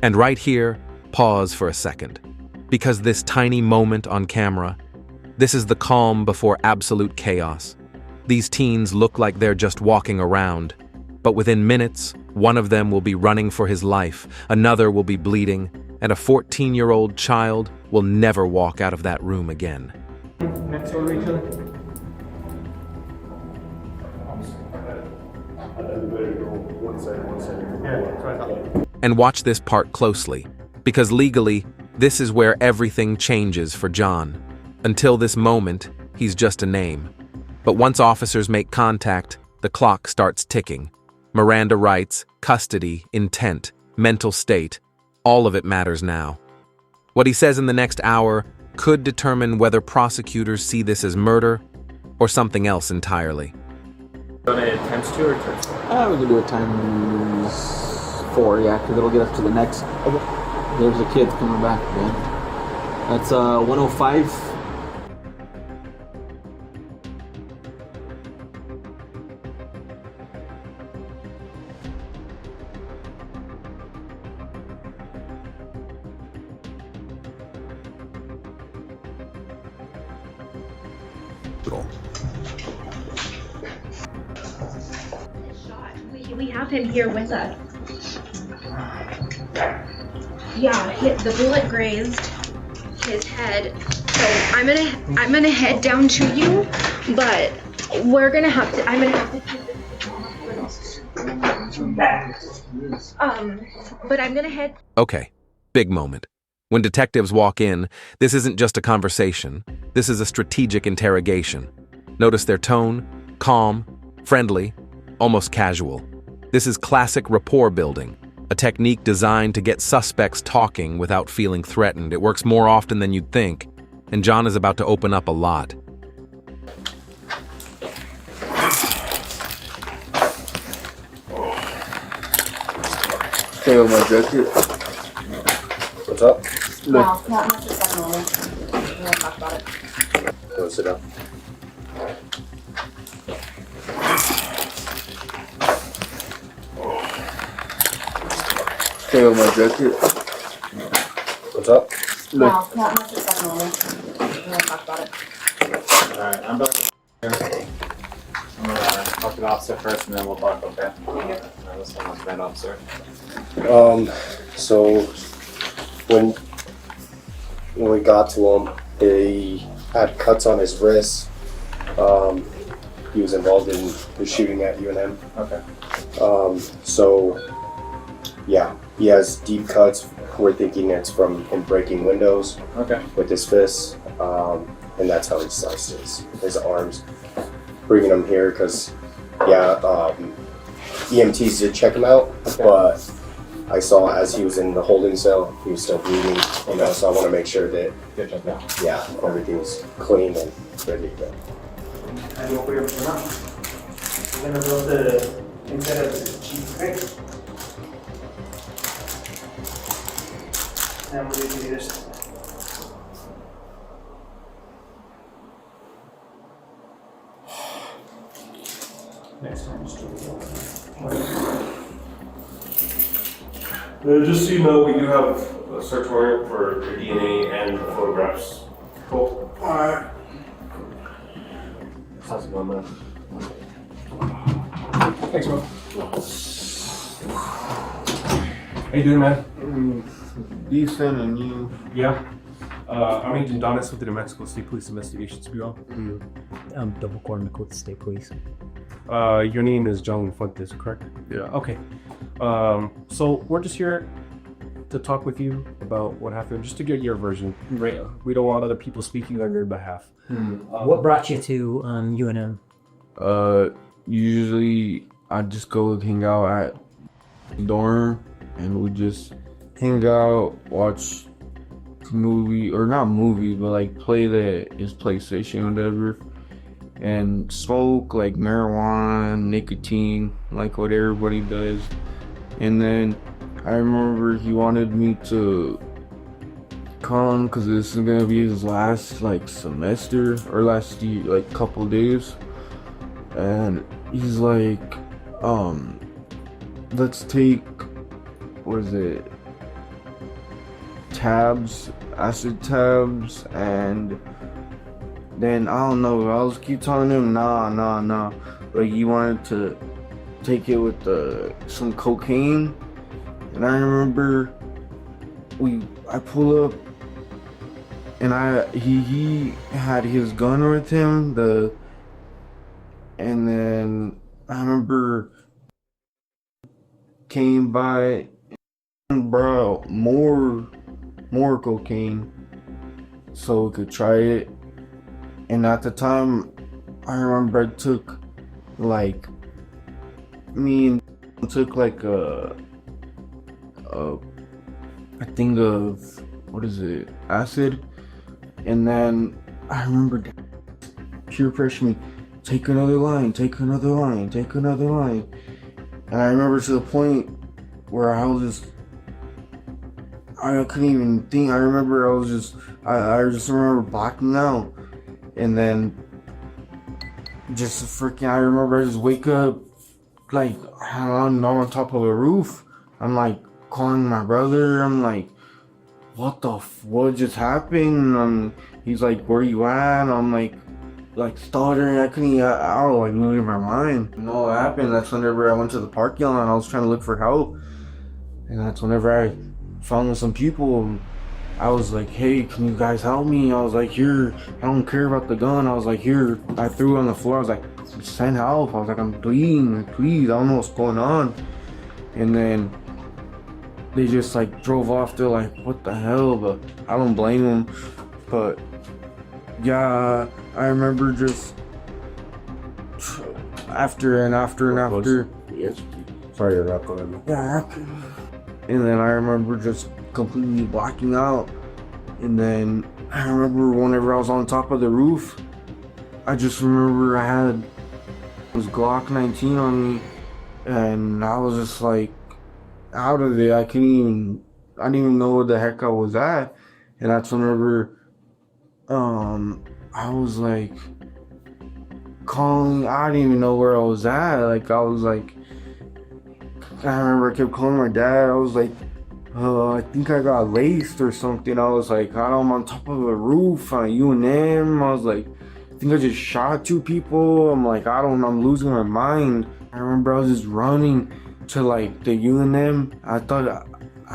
And right here, pause for a second. Because this tiny moment on camera, this is the calm before absolute chaos. These teens look like they're just walking around, but within minutes, one of them will be running for his life, another will be bleeding, and a 14-year-old child will never walk out of that room again. Next one, Rachel. And watch this part closely, because legally, this is where everything changes for John. Until this moment, he's just a name. But once officers make contact, the clock starts ticking. Miranda rights, custody, intent, mental state, all of it matters now. What he says in the next hour could determine whether prosecutors see this as murder or something else entirely. You want to times 2 or times 4? We can do it times 4, yeah, because it'll get us to the next. Okay. There's the kids coming back again. That's 105. We have him here with us. Yeah, the bullet grazed his head. So I'm gonna head down to you, but I'm gonna have to take this but I'm gonna head. Okay, big moment. When detectives walk in, this isn't just a conversation. This is a strategic interrogation. Notice their tone, calm, friendly, almost casual. This is classic rapport building, a technique designed to get suspects talking without feeling threatened. It works more often than you'd think, and John is about to open up a lot. Stay with my jacket. What's up? No, not much is going on. We're gonna talk about it. Go sit down. Stay with my jacket. What's up? No, not much is going on. We're gonna talk about it. Alright, I'm back here. I'm gonna talk to the officer first and then we'll talk, okay? Alright, this one was bad, officer. So when we got to him, he had cuts on his wrists. He was involved in the shooting at UNM. Okay. So yeah, he has deep cuts. We're thinking it's from him breaking windows Okay. with his fists, and that's how he sliced his arms. Bringing him here because, EMTs did check him out, but I saw as he was in the holding cell, he was still bleeding, so I want to make sure that, everything's clean and ready to go. And what we're gonna build the inside of the cheese cake. And we're gonna do this. Next time, just do it. Just so you know, we do have a search warrant for your DNA and the photographs. Cool. Alright. How's it going, man? Thanks, bro. How you doing, man? Decent, and you? Yeah. I'm Agent Donis with the New Mexico State Police Investigations Bureau. I'm Double Cormac with the State Police. Your name is John Fuentes, correct? Yeah. Okay. So we're just here to talk with you about what happened, just to get your version. Right. We don't want other people speaking on your behalf. What brought you to UNM? Usually I just go hang out at the dorm and we just hang out, watch movie, or not movie, but like play his PlayStation or whatever, and smoke like marijuana, nicotine, like what everybody does. And then I remember he wanted me to come because this is gonna be his last like semester or last year, like couple days, and he's like, let's take, what is it, tabs, acid tabs, and then I don't know. I was keep telling him nah. But he wanted to take it with some cocaine, and I remember I pull up, and he had his gun with him. And then I remember came by and brought more cocaine so we could try it. And at the time, I remember I took like I think of acid, and then I remember peer pressure me, take another line, and I remember to the point where I couldn't even think. I remember I just remember blacking out, and then I remember I just wake up like I'm on top of a roof. I'm like calling my brother. I'm like, what just happened? He's like, where you at? I'm like stuttering. I was like losing my mind. You know what happened? That's whenever I went to the parking lot and I was trying to look for help. And that's whenever I found some people. I was like, hey, can you guys help me? I was like, here, I don't care about the gun. I was like, here. I threw it on the floor. I was like, send help. I was like, I'm bleeding, please. I don't know what's going on. And then they just like drove off. They're like, what the hell? But I don't blame them. But yeah, I remember just after. Yes. Sorry, you're not going. Yeah. And then I remember just completely blacking out. And then I remember whenever I was on top of the roof, I just remember I had this Glock 19 on me, and I was just like out of it. I didn't even know where the heck I was at. And that's whenever I was like calling. I didn't even know where I was at. I remember I kept calling my dad. I was like, I think I got laced or something. I was like, I'm on top of a roof on UNM. I was like, I think I just shot 2 people. I'm like, I'm losing my mind. I remember I was just running to like the UNM. I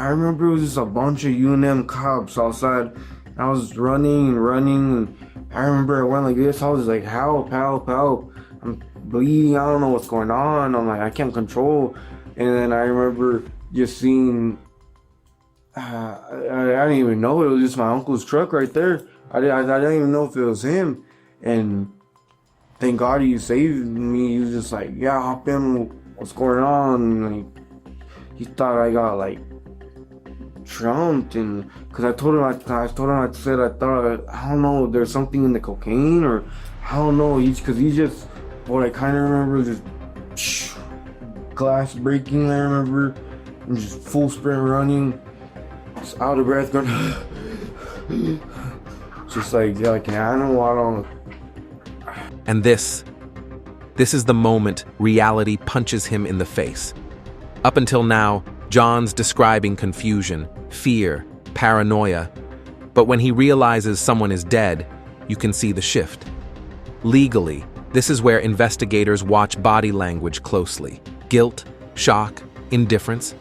remember it was just a bunch of UNM cops outside. I was running. And I remember I went like this. I was like, help. I'm bleeding. I don't know what's going on. I'm like, I can't control. And then I remember just seeing, I didn't even know it was just my uncle's truck right there. I didn't even know if it was him. And thank God he saved me. He was just like, yeah, hop in, what's going on? Like, he thought I got like trumped, and because I told him, I don't know, there's something in the cocaine, or I don't know. What I kind of remember is just glass breaking. I remember, and just full sprint running, just out of breath, going, just like, yeah, like an animal. I don't. And this is the moment reality punches him in the face. Up until now, John's describing confusion, fear, paranoia. But when he realizes someone is dead, you can see the shift. Legally, this is where investigators watch body language closely. Guilt, shock, indifference.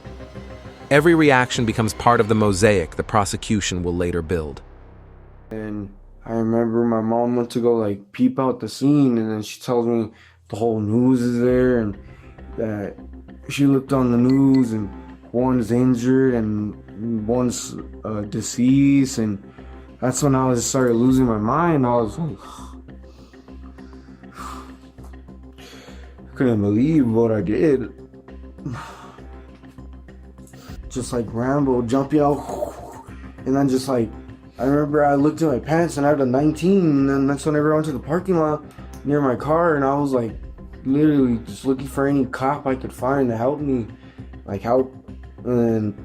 Every reaction becomes part of the mosaic the prosecution will later build. And I remember my mom went to go like peep out the scene, and then she tells me the whole news is there, and that she looked on the news and one's injured and one's deceased, and that's when I started losing my mind. I was like, I couldn't believe what I did. Just like Rambo, jumping out, and then just like, I remember I looked at my pants and I had a 19, and then that's whenever I went to the parking lot near my car, and I was like literally just looking for any cop I could find to help me, and then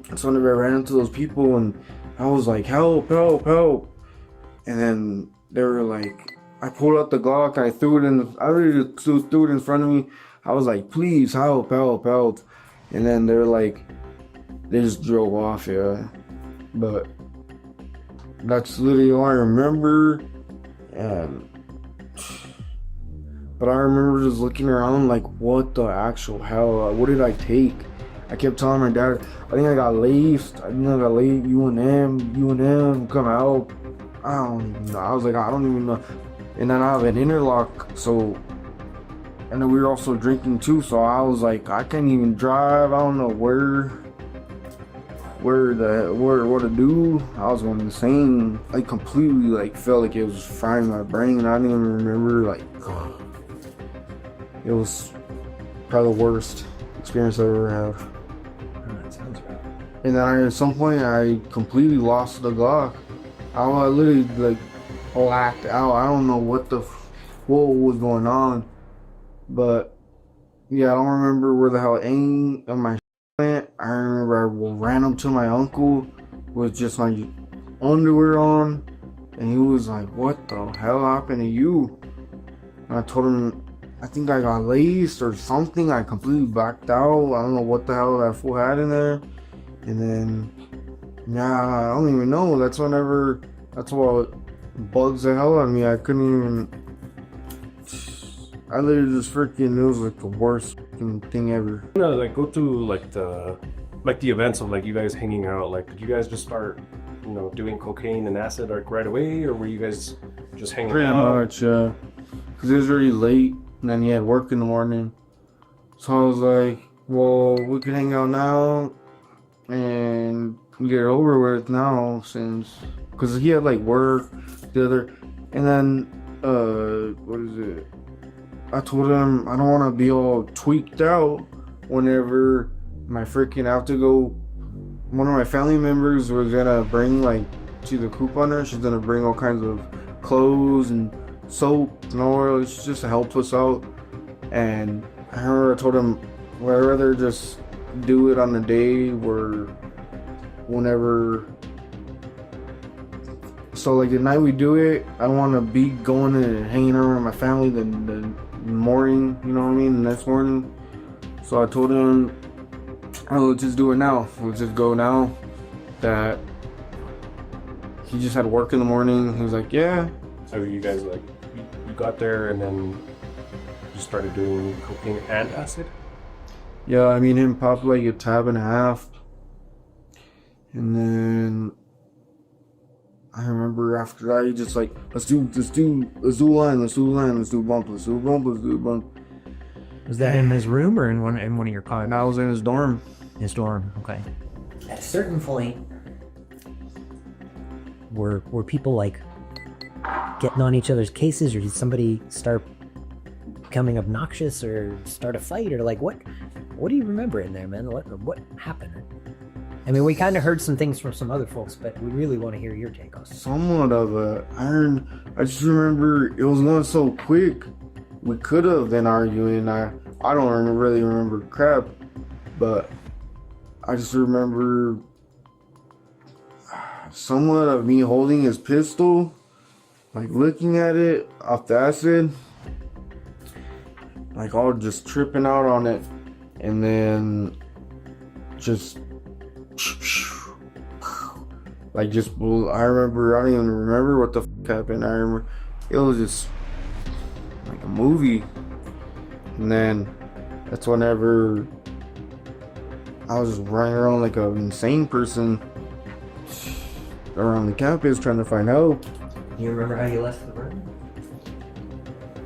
that's whenever I ran into those people, and I was like, help, and then they were like, I pulled out the Glock, I already threw it in front of me. I was like, please help, and then they were like, they just drove off, yeah. but that's literally all I remember. And but I remember just looking around like, what the actual hell? What did I take? I kept telling my dad, I think I got laced. UNM, come out. I don't even know. I was like, I don't even know. And then I have an interlock, so, and then we were also drinking too, so I was like, I can't even drive. I don't know what to do. I was going insane. I completely like felt like it was frying my brain. I didn't even remember, like, it was probably the worst experience I ever had. That sounds right. And then at some point I completely lost the Glock. I literally like blacked out. I don't know what was going on, but yeah, I don't remember where the hell any of my went. I remember I ran up to my uncle with just my underwear on, and he was like, "What the hell happened to you?" And I told him, I think I got laced or something. I completely blacked out. I don't know what the hell that fool had in there. And then, I don't even know. That's what bugs the hell out of me. I couldn't even. I literally just freaking. It was like the worst thing ever. Like go through like the events of like you guys hanging out. Like, did you guys just start, doing cocaine and acid like right away, or were you guys just hanging Pretty out? much, yeah. Because it was already late, and then he had work in the morning. So I was like, well, we can hang out now and get it over with now, since, because he had like work the other, and then what is it, I told him I don't want to be all tweaked out whenever my freaking I have to go. One of my family members was gonna bring, like, she's a couponer, she's gonna bring all kinds of clothes and soap and oil just to help us out. And I remember I told him, well, I'd rather just do it on the day whenever. So like the night we do it, I don't want to be going and hanging around with my family the morning, you know what I mean, the next morning. So I told him, oh, let's just do it now. Let's just go now. That he just had work in the morning. He was like, yeah. So you guys like you got there and then you started doing cocaine and acid? Yeah, I mean, him popped like a tab and a half. And then I remember after that, he just like, let's do line, let's do bump. Was that in his room or in one of your cars? And I was in his dorm. His dorm, okay. At a certain point, were people like getting on each other's cases, or did somebody start becoming obnoxious or start a fight, or like what do you remember in there, man? What happened? I mean, we kind of heard some things from some other folks, but we really want to hear your take on it. Somewhat of a I just remember it was not so quick. We could have been arguing. I don't really remember crap, but I just remember somewhat of me holding his pistol, like looking at it off the acid, like all just tripping out on it, and then just like just I remember, I don't even remember what the happened. I remember it was just like a movie. And then that's whenever I was just running around like an insane person around the campus trying to find help. Do you remember how you left the room?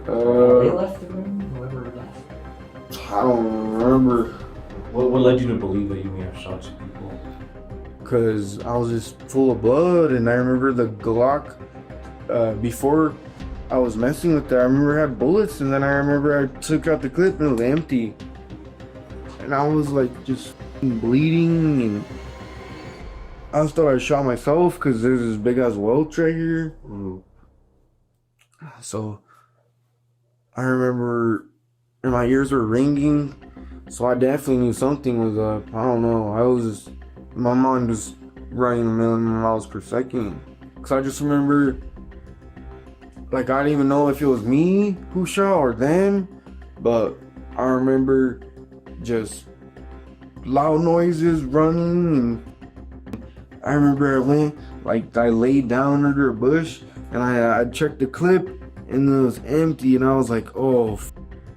They left the room? Whoever left? I don't remember. What led you to believe that you may have shot some people? Because I was just full of blood, and I remember the Glock, before I was messing with it, I remember it had bullets, and then I remember I took out the clip and it was empty. And I was like just bleeding, and I just thought I shot myself because there's this big ass welt right here. So I remember my ears were ringing, so I definitely knew something was up. I don't know. My mind was running a million miles per second. Cause I just remember, like, I didn't even know if it was me who shot or them, but I remember just loud noises running, and I remember I went, like, I laid down under a bush, and I checked the clip, and it was empty, and I was like, oh,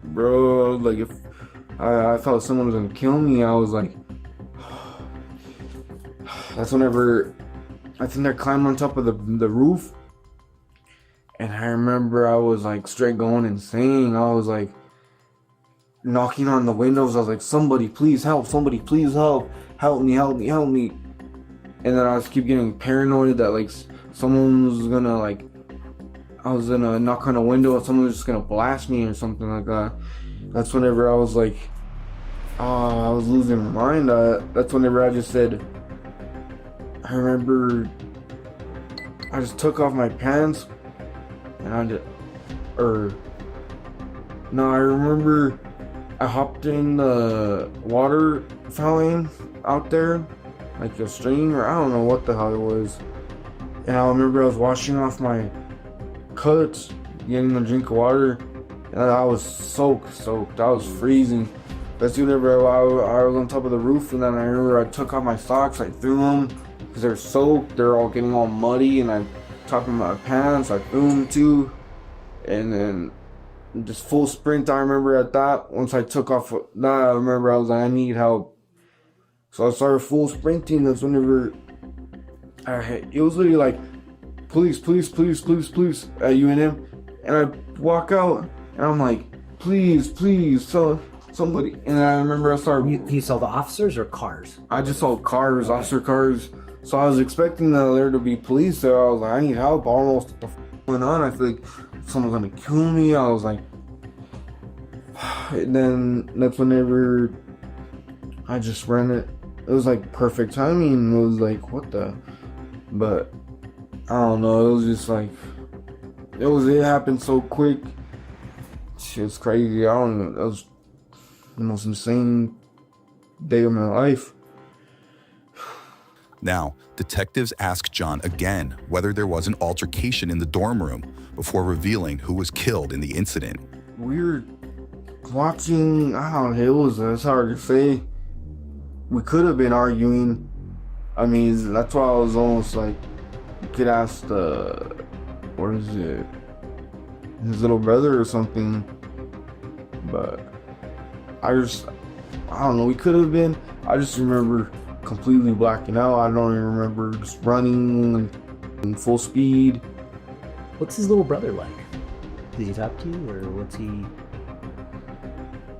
bro, like, if I thought someone was gonna kill me, I was like, that's whenever I think I climbed on top of the roof, and I remember I was like straight going insane. I was like knocking on the windows. I was like, somebody please help, somebody please help me, help me, help me. And then I just keep getting paranoid that like someone was gonna like, I was gonna knock on a window and someone was just gonna blast me or something like that. That's whenever I was like, I was losing my mind. That's whenever I just said, I remember I just took off my pants and I remember I hopped in the water fountain out there, like a stream, or I don't know what the hell it was. And I remember I was washing off my cuts, getting a drink of water, and I was soaked. I was freezing. That's whenever I was on top of the roof, and then I remember I took off my socks, I threw them, because they're soaked, they're all getting all muddy, and I took off my pants, I threw them too, and then just full sprint. I remember at that, once I took off that, I remember I was like, I need help. So I started full sprinting. That's whenever it was literally like, police at UNM, and I walk out, and I'm like, please, so somebody. And I remember I started. You saw the officers or cars? I just saw cars, officer cars. So I was expecting there to be police there. I was like, I need help. Almost what the went on. I feel like someone's gonna kill me. I was like, and then that's whenever I just ran it. It was like perfect timing. It was like, what the? But I don't know. It was just like, it happened so quick. It's crazy. I don't know. That was the most insane day of my life. Now, detectives ask John again whether there was an altercation in the dorm room before revealing who was killed in the incident. We were watching, I don't know, it's hard to say. We could have been arguing. I mean, that's why I was almost like, you could ask what is it, his little brother or something. But I don't know, we could have been. I just remember completely blacking out. I don't even remember, just running in full speed. What's his little brother like? Does he talk to you, or what's he?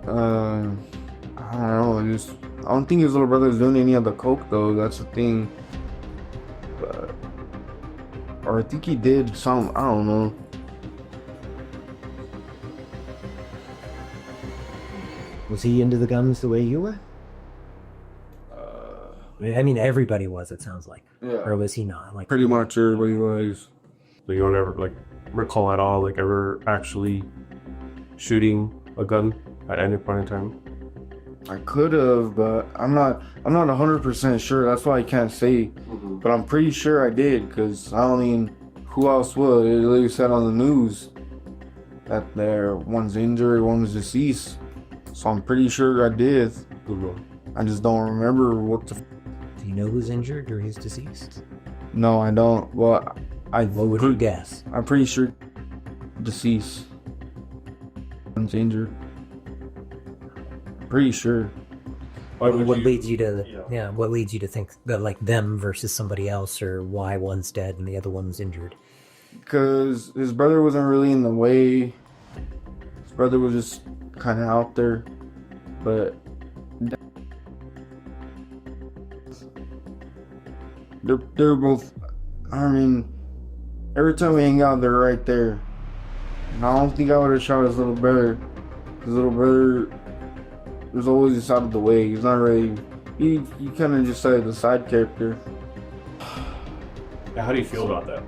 I don't know. I don't think his little brother's doing any of the coke though. That's the thing. But, or I think he did some. I don't know. Was he into the guns the way you were? I mean, everybody was, it sounds like. Yeah. Or was he not? Like, pretty much everybody was. So you don't ever like recall at all, like ever actually shooting a gun at any point in time? I could have, but I'm not 100% sure. That's why I can't say. But I'm pretty sure I did, because I don't mean, who else would? It literally said on the news that one's injured, one's deceased. So I'm pretty sure I did. I just don't remember what the. Do you know who's injured or who's deceased? No, I don't. Well, what would you guess? I'm pretty sure deceased. One's injured. Pretty sure. What leads you to? Yeah, what leads you to think that like them versus somebody else, or why one's dead and the other one's injured? Because his brother wasn't really in the way. His brother was just kind of out there, but they're both. I mean, every time we hang out, they're right there. And I don't think I would have shot his little brother. His little brother was always just out of the way. He's not really. He kind of just like the side character. How do you feel about that?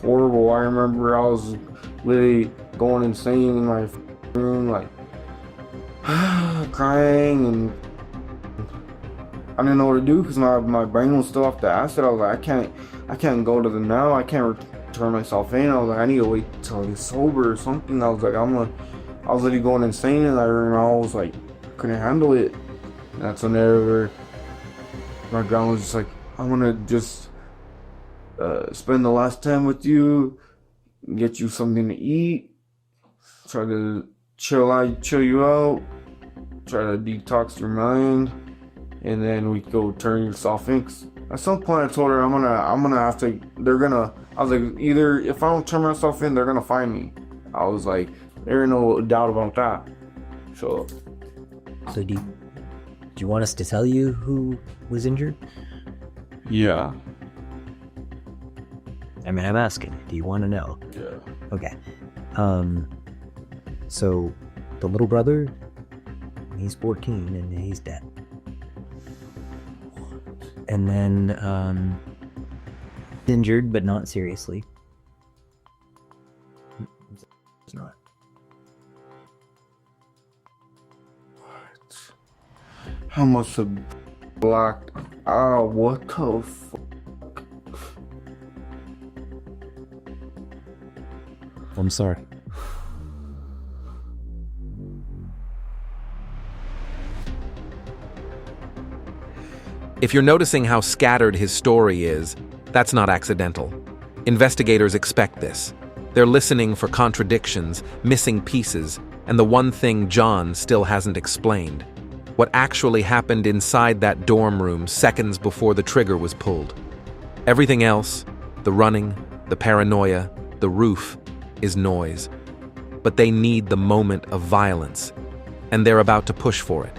Horrible. I remember I was literally going insane in my room, like crying, and I didn't know what to do because my brain was still off the acid. I was like, I can't go to them now. I can't turn myself in. I was like, I need to wait till I get sober or something. I was like, I was literally going insane, and I remember I was like, couldn't handle it. And that's whenever my grandma was just like, I'm gonna just spend the last time with you, get you something to eat, try to chill you out, try to detox your mind, and then we go turn your soft inks. At some point, I told her I'm gonna have to. I was like, either if I don't turn myself in, they're gonna find me. I was like, there ain't no doubt about that. So do you want us to tell you who was injured? yeah. I mean, I'm asking. Do you want to know? Yeah. Okay. So the little brother, he's 14 and he's dead. And then injured but not seriously. It's not. I must have blacked out. What the fuck? I'm sorry. If you're noticing how scattered his story is, that's not accidental. Investigators expect this. They're listening for contradictions, missing pieces, and the one thing John still hasn't explained. What actually happened inside that dorm room seconds before the trigger was pulled. Everything else, the running, the paranoia, the roof, is noise. But they need the moment of violence, and they're about to push for it.